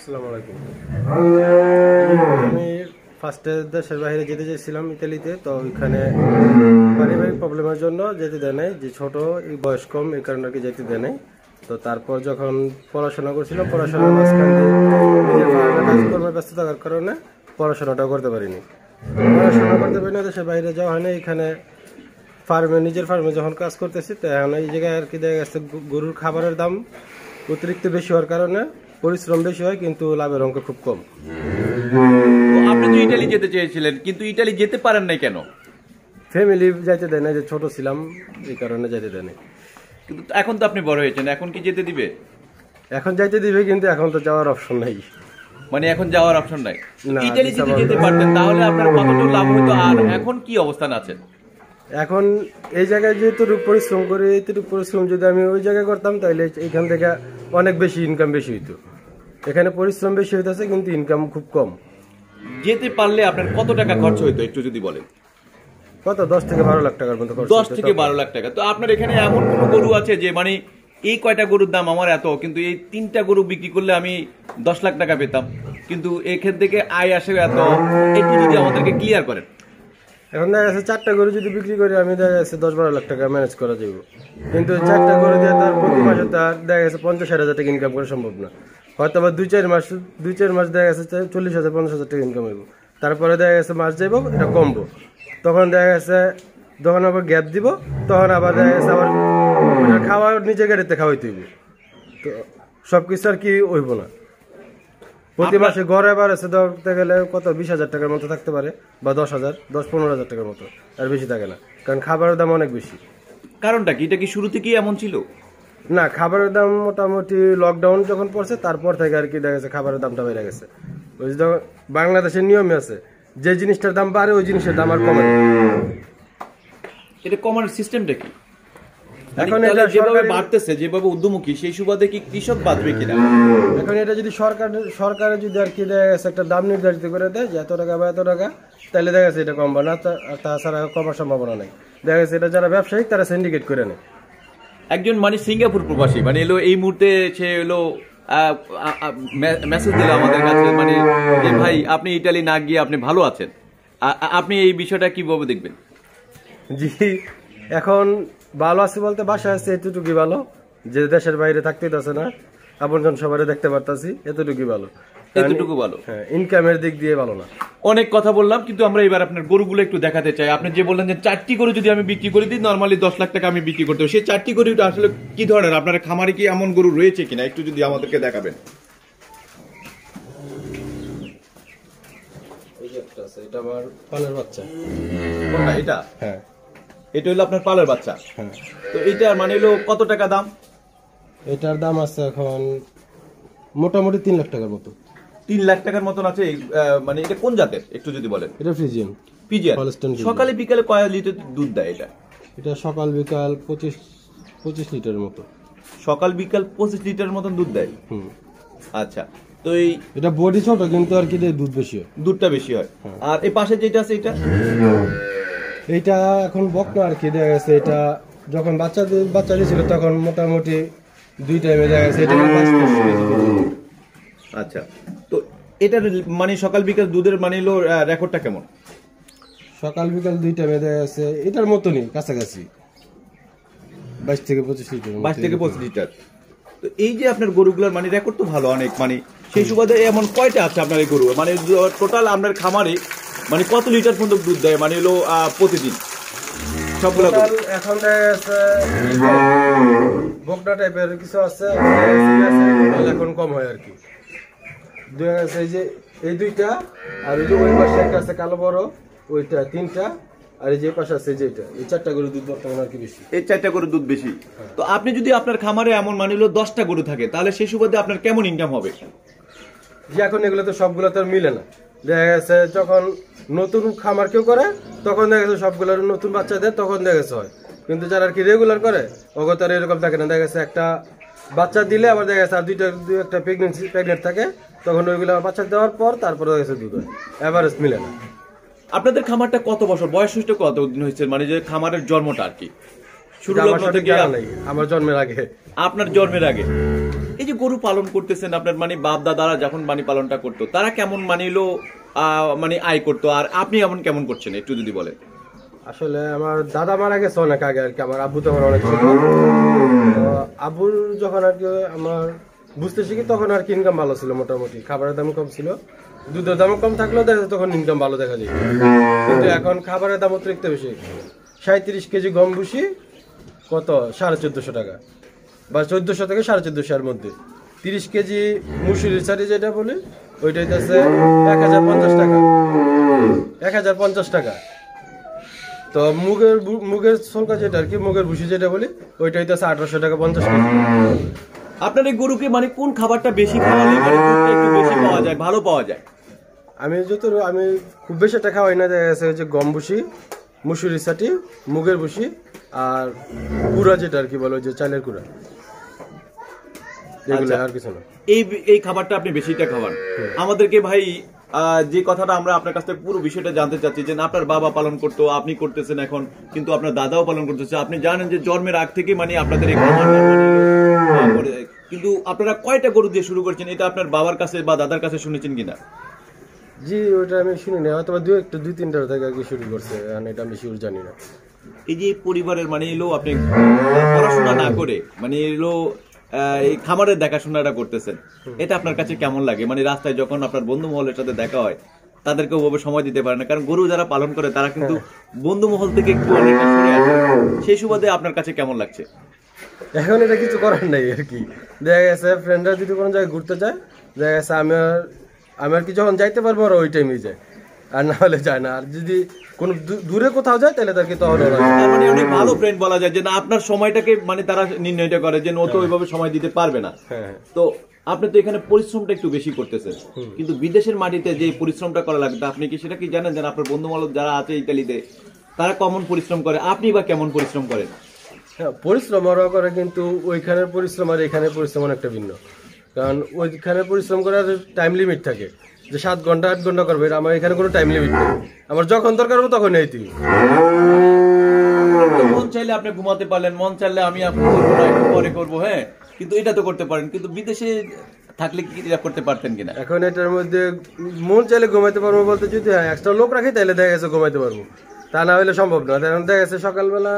আসসালামু আলাইকুম। আমি ফার্স্টে দেশের বাইরে যেতে চাইছিলাম ইতালিতে, তো ওইখানে পারিবারিক প্রবলেমের জন্য যেতে দেয় নাই, যে ছোট বয়স কম এই কারণে আর কি যেতে দেয় নাই। তো তারপর যখন পড়াশোনা করছিলাম, পড়াশোনার মাঝখান দিয়ে নিজের কাজকর্মের ব্যস্ত থাকার কারণে পড়াশোনাটাও করতে পারিনি। দেশের বাইরে যাওয়া হয় না। এখানে নিজের ফার্মে যখন কাজ করতেছি, তো এখন এই জায়গায় আর কি দেখা গেছে গরুর খাবারের দাম অতিরিক্ত বেশি হওয়ার কারণে পরিশ্রম বেশি হয়, কিন্তু লাভের অঙ্ক খুব কম। আপনি তো ইতালি যেতে চেয়েছিলেন, কিন্তু ইতালি যেতে পারেন নাই কেন? ফ্যামিলি যাইতে দেয় না, যে ছোট ছিলাম এই কারণে যাইতে দেয় না। কিন্তু এখন তো আপনি বড় হয়েছেন, এখন কি যেতে দিবে? এখন যাইতে দিবে, কিন্তু এখন তো যাওয়ার অপশন নাই। মানে এখন যাওয়ার অপশন নাই। ইতালি যদি যেতে পারতেন তাহলে আপনার কতটুকু লাভ হতো, আর এখন কি অবস্থান আছে? এখন এই জায়গায় যেহেতু পরিশ্রম করি, এইটুকু পরিশ্রম যদি আমি ওই জায়গায় করতাম তাহলে এখান থেকে অনেক বেশি ইনকাম বেশি হইতো। এখানে পরিশ্রম বেশি হইতেছে কিন্তু ইনকাম খুব কম। যেতে পারলে আপনার কত টাকা খরচ হইতো একটু যদি বলেন? কত 10 থেকে 12 লাখ টাকার মতো খরচ। 10 থেকে 12 লাখ টাকা। তো আপনার এখানে এমন কোনো গরু আছে যে মানে এই কয়টা গরুর দাম আমার এত, কিন্তু এই 3টা গরু বিক্রি করলে আমি 10 লাখ টাকা পেতাম, কিন্তু এখান থেকে আয় আসে এত, একটু যদি আমাদেরকে ক্লিয়ার করেন। এখন দেখা যাচ্ছে 4টা গরু যদি বিক্রি করি আমি, দেখা যাচ্ছে 10-12 লাখ টাকা ম্যানেজ করা যাবে, কিন্তু 4টা গরু দিয়ে তার প্রতি মাসে তার দেখা যাচ্ছে 50-60 হাজার টাকা ইনকাম করা সম্ভব না। হয়তো আবার 2-4 মাস দেখা গেছে 40,000-50,000 টাকা ইনকাম হইব। তারপরে দেখা গেছে মাস যাইব, এটা কমবো, তখন দেখা গেছে যখন আবার গ্যাপ দিব, তখন আবার দেখা গেছে আবার খাওয়া নিজের গাড়িতে খাওয়াইতে হইব। তো সবকিছু আর কি হইব না। প্রতি মাসে গড়ে এবার আছে ধরতে গেলে কত 20,000 টাকার মতো থাকতে পারে, বা 10,000-15,000 টাকার মতো, আর বেশি থাকে না, কারণ খাবারের দাম অনেক বেশি। কারণটা কি? এটা কি শুরু থেকেই এমন ছিল? না, খাবারের দাম মোটামুটি লকডাউন যখন পড়ছে তারপর থেকে আর কি দেখা গেছে খাবারের দামটা বেড়ে গেছে। ওই যে বাংলাদেশের নিয়মে আছে, যে জিনিসটার দাম বাড়ে ওই জিনিসের দাম আর কমে। এটা কমার সিস্টেমটা কি? এখন এটা যেভাবে বাড়তেছে, যেভাবে উদ্যমুখী, সেই সুবাদে কি কৃষক বাঁচবে কিনা? এখন এটা যদি সরকারে যদি আর কি দেখা গেছে একটা দাম নির্ধারিত করে দেয় যে এত টাকা বা এত টাকা, তাহলে দেখা গেছে এটা কমবে না, তাছাড়া কমার সম্ভাবনা নেই। দেখা গেছে এটা যারা ব্যবসায়িক তারা সিন্ডিকেট করে নেয়। একজন মানে সিঙ্গাপুর প্রবাসী মানে এলো এই মুহূর্তে, সে এলো মেসেজ দিল আমাদের কাছে, মানে যে ভাই আপনি ইতালি না গিয়ে আপনি ভালো আছেন, আপনি এই বিষয়টা কিভাবে দেখবেন? জি, এখন ভালো আছে বলতে বাসায় আছে এতটুকুই ভালো, যে দেশের বাইরে থাকতেই আছে না, আপনজন সবাই দেখতে পারতাছি, এতটুকুই ভালো। এতটুকু ভালো, হ্যাঁ, ইনকামের দিক দিয়ে ভালো না। অনেক কথা বললাম, কিন্তু আমরা এবার আপনার গরুগুলো একটু দেখাতে চাই। আপনি যে বললেন যে 4টি গরু যদি আমি বিক্রি করে দিই, নর্মালি 10 লাখ টাকা আমি বিক্রি করতে হবে, সেই 4টি গরুটা আসলে কি ধরনের, আপনার খামারে কি এমন গরু রয়েছে কিনা একটু যদি আমাদেরকে দেখাবেন। এটা আমার পালের বাচ্চা। কোনটা এটা? হ্যাঁ, এটা হলো আপনার পালের বাচ্চা। হ্যাঁ। তো এটা মানে হলো কত টাকা দাম? এটার দাম আছে এখন মোটামুটি 3 লাখ টাকার মতো। 3 লাখ টাকার মতন আছে। মানে এটা কোন জাতের একটু যদি বলেন? এটা ফ্রিজিয়ান। সকালে বিকালে কয় লিটার দুধ দেয় এটা? এটা সকাল বিকাল 25 লিটারের মতো। সকাল বিকাল 25 লিটারের মতন দুধ দেয়। আচ্ছা, তো এই এটা বডি ছোট কিন্তু আর কি দুধ বেশি হয়, দুধটা বেশি হয়। আর এই পাশে যেটা আছে এটা এখন বকনা আর কি, দেখা গেছে এটা যখন বাচ্চা দিয়েছিল তখন মোটামুটি 2 টাইমে দেখা গেছে এটা। আচ্ছা, তো এটার মানে সকাল বিকাল দুধের মানে হলো রেকর্ডটা কেমন? সকাল বিকাল 2 টাইমে দেখা গেছে এটার মতনই কাছাকাছি 22 থেকে 25 লিটার। 22 থেকে 25 লিটার। তো এই যে আপনার গরুগুলোর মানে রেকর্ড তো ভালো অনেক, মানে সেই সুবাদে এমন কয়টা আছে আপনার এই গরু, মানে টোটাল আপনার খামারে মানে কত লিটার পর্যন্ত দুধ দেয় মানে হলো প্রতিদিন সবগুলো? এখন বকনা টাইপের কিছু আছে, এখন কম হয় আর কি। এই যে এই 2টা, আর ওই যে ওই পাশে একটা আছে কালো বড়, ওইটা 3টা, আর এই যে পাশে আছে যেটা, এই 4টা গরু দুধ বর্তমানে আর কি বেশি। এই 4টা গরু দুধ বেশি। তো আপনি যদি আপনার খামারে এমন মানে হলো 10টা গরু থাকে, তাহলে সেই সুবাদে আপনার কেমন ইনকাম হবে? যে এখন এগুলো তো সবগুলো তো মিলে না। দেখা গেছে যখন নতুন খামার কেউ করে তখন দেখা গেছে সবগুলোর নতুন বাচ্চা দেয়, তখন দেখা গেছে হয়, কিন্তু যারা আর কি রেগুলার করে ওগো তার এরকম থাকে না। দেখা গেছে একটা বাচ্চা দিলে আবার দেখা গেছে আর একটা প্রেগনেন্ট থাকে, তখন ওইগুলো বাচ্চা দেওয়ার পর তারপরে দেখা গেছে দুধ হয়, এভারেজ মিলে না। আপনাদের খামারটা কত বছর বয়স হয়েছে, কত দিন হয়েছে, মানে যে খামারের জন্মটা আর কি? শুরু আমার জন্মের আগে। আপনার জন্মের আগে। এই যে গরু পালন করতেছেন আপনার মানে বাপ দাদারা যখন মানে পালনটা করতো তারা কেমন মানে হলো মানে আয় করতো, আর আপনি এমন কেমন করছেন একটু যদি বলেন। আসলে আমার দাদা মারা গেছে অনেক আগে আর কি, আমার আব্বু তখন অনেক ছোট। তো আব্বুর যখন আর কি আমার বুঝতে শিখি তখন আর কি ইনকাম ভালো ছিল, মোটামুটি খাবারের দাম কম ছিল, দুধের দাম কম থাকলেও দেখা তখন ইনকাম ভালো দেখা যায়। কিন্তু এখন খাবারের দাম অতিরিক্ত বেশি। 37 কেজি গম ভুসি কত 1450 টাকা, বা 1400 থেকে 1450 এর মধ্যে। 30 কেজি মুসুরির চারি যেটা বলি ওইটা হইতেছে 1050 টাকা, 1050 টাকা। তো মুগের সলকা যেটা আর কি, মুগের ভুসি যেটা বলি ওইটা হইতেছে 1800 টাকা 50 কেজি। আপনার এই গরুকে মানে কোন খাবারটা বেশি খাওয়ালে মানে দুধটা একটু বেশি পাওয়া যায়, ভালো পাওয়া যায়? আমি খুব বেশি একটা খাওয়াই না, দেখা গেছে হচ্ছে গম ভুসি, মুসুরি চাটি, মুগের ভুসি আর কুড়া যেটা আর কি বলো, যে চালের কুড়া, এগুলো আর কিছু না। এই খাবারটা আপনি বেশিটা খাওয়ান। আমাদেরকে ভাই যে কথাটা আমরা আপনার কাছ থেকে পুরো বিষয়টা জানতে চাচ্ছি যে আপনার বাবা পালন করতো, আপনি করতেছেন এখন, কিন্তু আপনার দাদাও পালন করতেছে। আপনি জানেন যে জন্মের আগ থেকে মানে আপনাদের এই খামারটা কিন্তু আপনারা কয়টা গরু দিয়ে শুরু করেছেন, এটা আপনার বাবার কাছে বা দাদার কাছে শুনেছেন কিনা? জি, ওইটা আমি শুনি না, হয়তো দুই তিনটা থেকে আর কি শুরু করছে, এটা আমি শিওর জানি না। এই যে পরিবারের মানে এলো আপনি পড়াশোনা না করে মানে এলো এই খামারের দেখাশোনাটা করতেছেন, এটা আপনার কাছে কেমন লাগে? মানে রাস্তায় যখন আপনার বন্ধু মহলের সাথে দেখা হয় তাদেরকে ওভাবে সময় দিতে পারে না, কারণ গরু যারা পালন করে তারা কিন্তু বন্ধু মহল থেকে একটু অনেকটা সরে আসে। সেই সুবাদে আপনার কাছে কেমন লাগছে? এখন এটা কিছু করার নাই আর কি। দেখা গেছে ফ্রেন্ডরা যদি কোনো জায়গায় ঘুরতে যায়, দেখা গেছে আমি আর কি যখন যাইতে পারবো ওরা ওই টাইমে যায়, আর না হলে যায় না। আর যদি কোনো দূরে কোথাও যায় তাহলে তার কি তখন মানে অনেক ভালো ফ্রেন্ড বলা যায় যে না আপনার সময়টাকে মানে তারা নির্ণয়টা করে যে ও তো ওইভাবে সময় দিতে পারবে না। তো আপনি তো এখানে পরিশ্রমটা একটু বেশি করতেছেন, কিন্তু বিদেশের মাটিতে যে পরিশ্রমটা করা লাগবে আপনি কি সেটা কি জানেন? যেন আপনার বন্ধু বান্ধব যারা আছে ইতালিতে তারা কেমন পরিশ্রম করে, আপনি বা কেমন পরিশ্রম করেন? হ্যাঁ, পরিশ্রম ওরা করে, কিন্তু ওইখানের পরিশ্রম আর এখানের পরিশ্রম অনেকটা ভিন্ন। কারণ ওইখানে পরিশ্রম করার টাইম লিমিট থাকে, যে 7 ঘন্টা 8 ঘন্টা করবে, আমার এখানে কোনো টাইম লিমিট নেই, আমার যখন দরকার হবে তখন এই তুই। মন চাইলে আপনি ঘুমাতে পারলেন, মন চাইলে আমি আপনি করবো না একটু পরে করবো, হ্যাঁ, কিন্তু এটা তো করতে পারেন, কিন্তু বিদেশে থাকলে কি এটা করতে পারতেন কিনা? এখন এটার মধ্যে মন চাইলে ঘুমাইতে পারবো বলতে, যদি এক্সট্রা লোক রাখি তাহলে দেখা গেছে ঘুমাইতে পারবো, তা না হলে সম্ভব না। কারণ দেখা গেছে সকালবেলা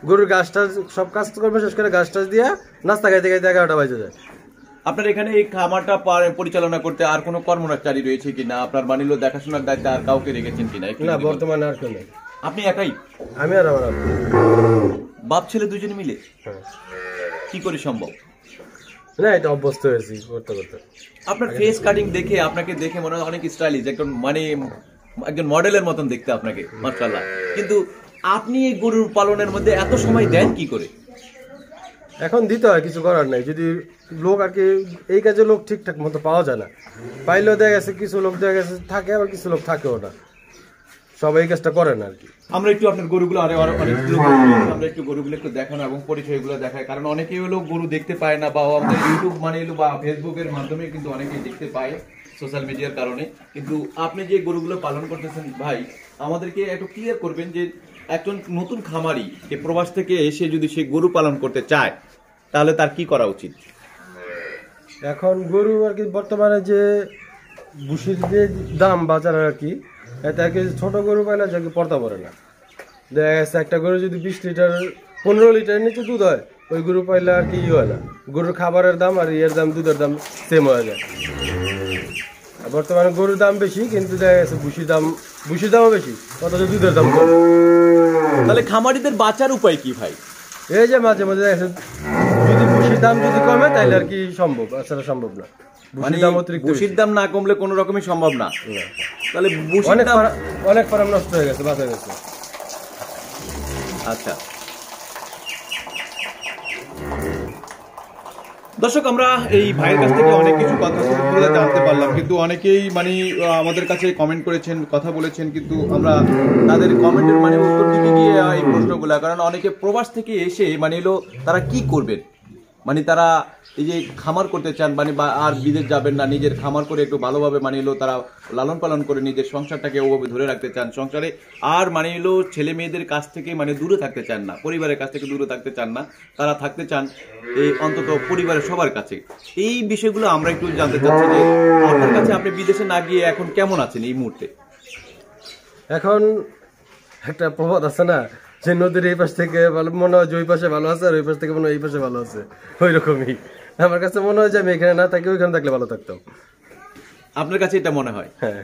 গরুর ঘাস টাস সব কাজ করবে, শেষ করে ঘাস টাস দিয়ে নাস্তা খাইতে খাইতে 11টা বাজে যায়। আপনার এখানে এই খামারটা পরিচালনা করতে আর কোনো কর্মচারী রয়েছে কিনা? আপনার বানিলো দেখাশোনার দায়িত্ব আর কাউকে রেখেছেন কিনা? না, বর্তমানে আর কেউ নেই, আপনি একাই? আমি আর আমার আব্বু। বাপ ছেলে দুজনে মিলে? কি করে সম্ভব? না, এটা অভ্যস্ত হয়েছি করতে করতে। আপনার ফেস কাটিং দেখে, আপনাকে দেখে মনে হয় অনেক স্টাইলিশ, একজন মানে একজন মডেলের মতন দেখতে আপনাকে, মাশাআল্লাহ। কিন্তু আপনি এই গরুর পালনের মধ্যে এত সময় দেন কি করে? এখন দিতে হয়, কিছু করার নাই। যদি লোক আর কি এই কাজে লোক ঠিকঠাক মতো পাওয়া যায় না, পাইলেও দেখা গেছে কিছু লোক দেখা গেছে থাকে, আবার কিছু লোক থাকেও না, সবাই এই কাজটা করে না আর কি। আমরা একটু আপনার গরুগুলো আমরা একটু গরুগুলো একটু দেখানো এবং পরিচয়গুলো দেখাই, কারণ অনেকেই হলো গরু দেখতে পায় না, বা আমাদের ইউটিউব মানে এলো বা ফেসবুকের মাধ্যমে কিন্তু অনেকেই দেখতে পায় সোশ্যাল মিডিয়ার কারণে। কিন্তু আপনি যে গরুগুলো পালন করতেছেন ভাই, আমাদেরকে একটু ক্লিয়ার করবেন যে একজন নতুন খামারি যে প্রবাস থেকে এসে যদি সে গরু পালন করতে চায় তাহলে তার কি করা উচিত? এখন গরু আর কি বর্তমানে যে ভুসির যে দাম বাজারে আর কি, এতে আর কি ছোট গরু পাইলে যে পড়তা পড়ে না। দেখা গেছে একটা গরু যদি 20 লিটার 15 লিটার নিচে দুধ হয়, ওই গরু পাইলে আর কি হয় না, গরুর খাবারের দাম আর ইয়ের দাম, দুধের দাম সেম হয়ে যায়। বর্তমানে গরুর দাম বেশি, কিন্তু দেখা গেছে ভুসির দামও বেশি, অথচ দুধের দাম কম। তাহলে খামারিদের বাঁচার উপায় কি ভাই? এই যে মাঝে মাঝে দেখা গেছে যদি ভুসির দাম যদি কমে তাহলে আর কি সম্ভব, আসলে সম্ভব না। মানে ভুসির দাম না কমলে কোনো রকমই সম্ভব না। তাহলে অনেক ফার্ম নষ্ট হয়ে গেছে, বাঁচা গেছে। আচ্ছা দর্শক, আমরা এই ভাইয়ের কাছ থেকে অনেক কিছু কথা জানতে পারলাম, কিন্তু অনেকেই মানে আমাদের কাছে কমেন্ট করেছেন, কথা বলেছেন, কিন্তু আমরা তাদের কমেন্টের মানে উত্তর দিতে গিয়ে এই প্রশ্নগুলা, কারণ অনেকে প্রবাস থেকে এসে মানে এলো তারা কি করবেন, মানে তারা এই যে খামার করতে চান মানে বা আর বিদেশ যাবেন না, নিজের খামার করে একটু ভালোভাবে মানে হলো তারা লালন পালন করে নিজের সংসারটাকে ওভাবে ধরে রাখতে চান, সংসারে আর মানে হলো ছেলে মেয়েদের কাছ থেকে মানে দূরে থাকতে চান না, পরিবারের কাছ থেকে দূরে থাকতে চান না, তারা থাকতে চান এই অন্তত পরিবারের সবার কাছে। এই বিষয়গুলো আমরা একটু জানতে চাচ্ছি যে আপনার কাছে আপনি বিদেশে না গিয়ে এখন কেমন আছেন এই মুহূর্তে? এখন একটা প্রবাদ আছে না যে নদীর এই পাশ থেকে ভালো মনে হয় যে ওই পাশে ভালো আছে, আর ওই পাশ থেকে মনে হয় এই পাশে ভালো আছে, ওই রকমই আমার কাছে মনে হয় যে আমি এখানে না থাকি ওইখানে থাকলে ভালো থাকতাম। আপনার কাছে এটা মনে হয়? হ্যাঁ।